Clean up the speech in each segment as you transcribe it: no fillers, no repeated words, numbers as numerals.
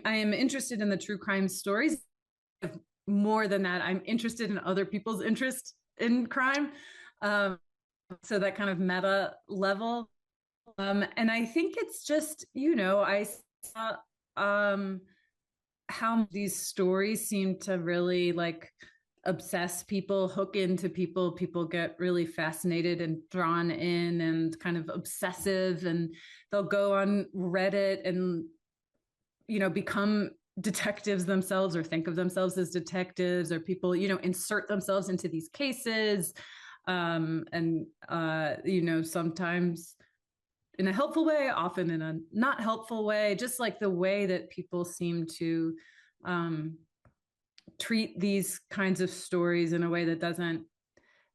I am interested in the true crime stories. More than that, I'm interested in other people's interest in crime. Um, so that kind of meta level. And I think it's just, I saw um, how these stories seem to really like obsess people, hook into people. People get really fascinated and drawn in and kind of obsessive, and they'll go on Reddit and become detectives themselves, or think of themselves as detectives, or people insert themselves into these cases, and sometimes in a helpful way, often in a not helpful way, just like the way that people seem to treat these kinds of stories in a way that doesn't,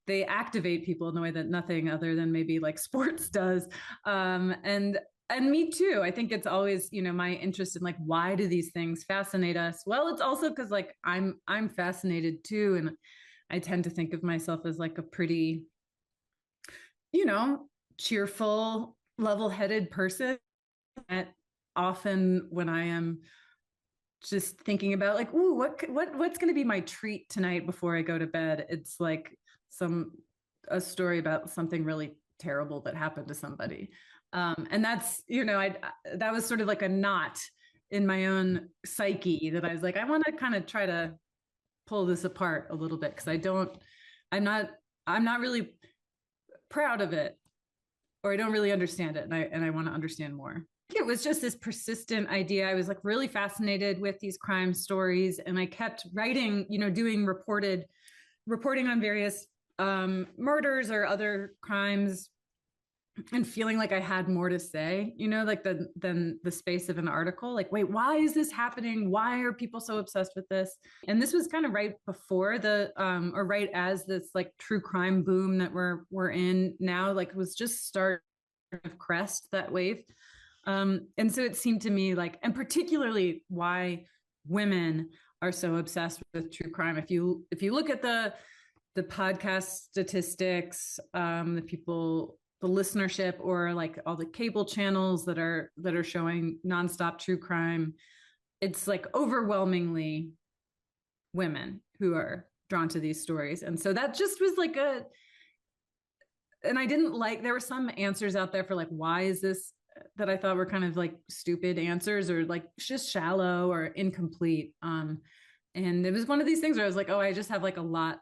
they activate people in a way that nothing other than maybe like sports does. And me too. I think it's always, my interest in like, why do these things fascinate us? Well, it's also because like I'm fascinated too. And I tend to think of myself as like a pretty, cheerful, level-headed person. That often when I am just thinking about like, ooh, what's going to be my treat tonight before I go to bed, it's like a story about something really terrible that happened to somebody. And that's, that was sort of like a knot in my own psyche that I was like, I want to kind of try to pull this apart a little bit, because I'm not really proud of it, or I don't really understand it, and I want to understand more. It was just this persistent idea. I was like really fascinated with these crime stories, and I kept writing, doing reporting on various murders or other crimes, and feeling like I had more to say, like than the space of an article. Like, wait, why is this happening? Why are people so obsessed with this? And this was kind of right before or right as this like true crime boom that we're in now, like was just starting to crest that wave. And so it seemed to me like, and particularly why women are so obsessed with true crime. If you look at the podcast statistics, the listenership, or like all the cable channels that are showing nonstop true crime, it's like overwhelmingly women who are drawn to these stories. And so that just was like and I didn't like, there were some answers out there for like, why is this, that I thought were kind of like stupid answers, or like just shallow or incomplete. And it was one of these things where I was like, oh, I just have like a lot.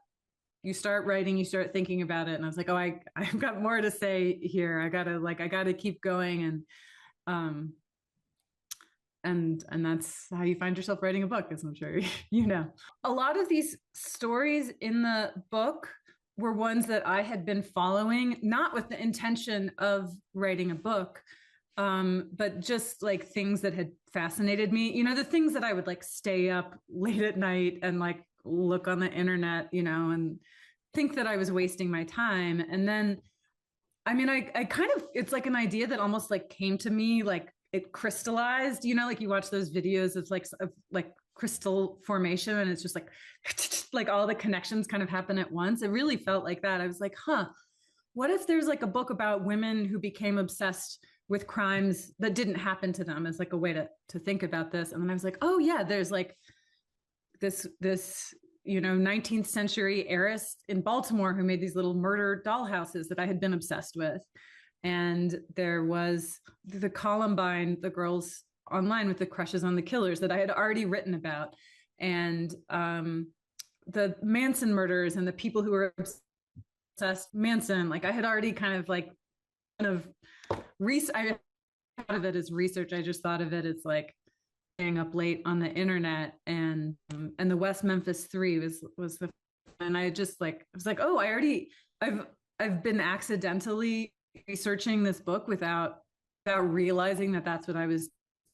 You start writing, you start thinking about it. And I was like, oh, I've got more to say here. I gotta keep going. And that's how you find yourself writing a book, as I'm sure you know. A lot of these stories in the book were ones that I had been following, not with the intention of writing a book, but just like things that had fascinated me, the things that I would like stay up late at night and like look on the internet, and think that I was wasting my time. And then, I mean, I kind of, it's like an idea that almost like came to me, like it crystallized, like you watch those videos of like crystal formation, and it's just like, like all the connections kind of happen at once. It really felt like that. I was like, what if there's like a book about women who became obsessed with crimes that didn't happen to them, as like a way to think about this. And then I was like, oh yeah, there's like this 19th century heiress in Baltimore who made these little murder dollhouses that I had been obsessed with. And there was the Columbine, the girls online with the crushes on the killers that I had already written about. And the Manson murders and the people who were obsessed Manson, like I had already kind of like I thought of it as research. I just thought of it as like staying up late on the internet, and the West Memphis 3 was the, and I just like, I was like, oh, I've been accidentally researching this book without realizing that that's what I was.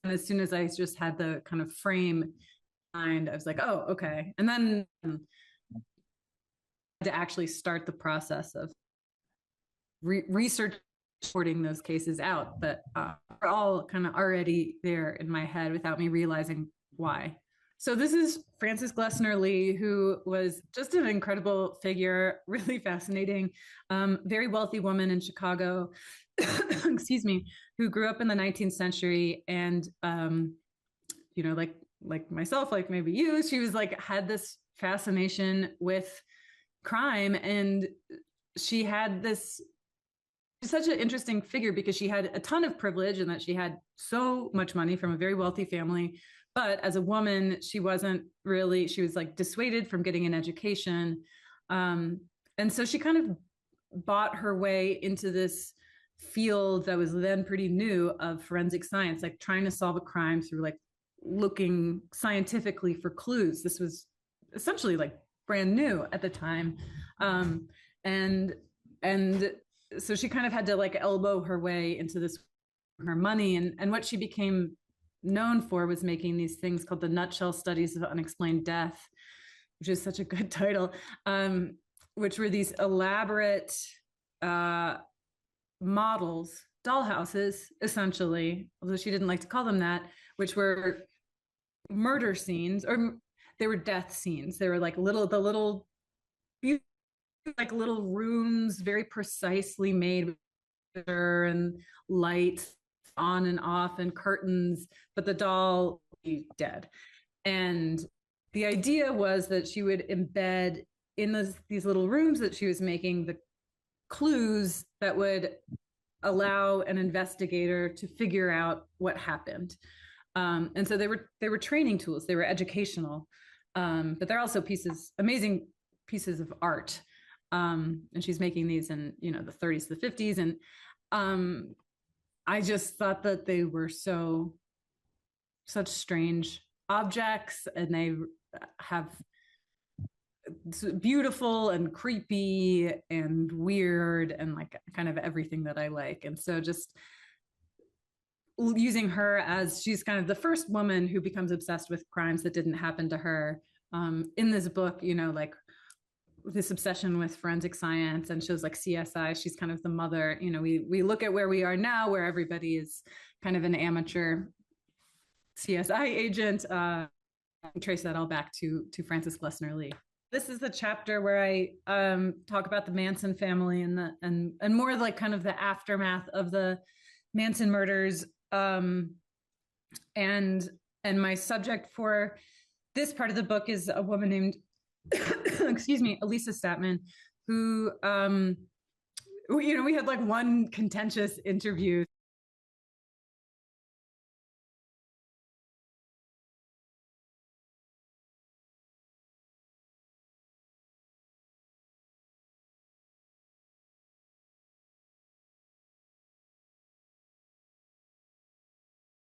And as soon as I just had the kind of frame mind, I was like, oh, okay. And then to actually start the process of research, sorting those cases out, but are all kind of already there in my head without me realizing why. So this is Frances Glesner Lee, who was just an incredible figure, really fascinating, very wealthy woman in Chicago, excuse me, who grew up in the 19th century and like myself, like maybe you, she was like had this fascination with crime, and she had this such an interesting figure because she had a ton of privilege and that she had so much money from a very wealthy family. But as a woman, she wasn't really, she was like dissuaded from getting an education. Um, and so she kind of bought her way into this field that was then pretty new of forensic science, like trying to solve a crime through like looking scientifically for clues. This was essentially like brand new at the time. Um, and and so she kind of had to like elbow her way into this, her money, and what she became known for was making these things called the nutshell studies of unexplained death, which is such a good title, which were these elaborate uh, models, dollhouses essentially, although she didn't like to call them that, which were murder scenes, or they were death scenes. They were like the little like little rooms, very precisely made, and lights on and off and curtains, but the doll be dead. And the idea was that she would embed in these little rooms that she was making the clues that would allow an investigator to figure out what happened. And so they were training tools, they were educational, but they're also amazing pieces of art. And she's making these in the 30s, the 50s, and I just thought that they were such strange objects, and they have beautiful and creepy and weird and like kind of everything that I like. And so just using her as she's kind of the first woman who becomes obsessed with crimes that didn't happen to her, in this book, like this obsession with forensic science and shows like CSI. She's kind of the mother. We look at where we are now, where everybody is kind of an amateur CSI agent. Trace that all back to Frances Glesner Lee. This is the chapter where I talk about the Manson family and more like kind of the aftermath of the Manson murders. And my subject for this part of the book is a woman named excuse me, Elisa Statman, who we had like one contentious interview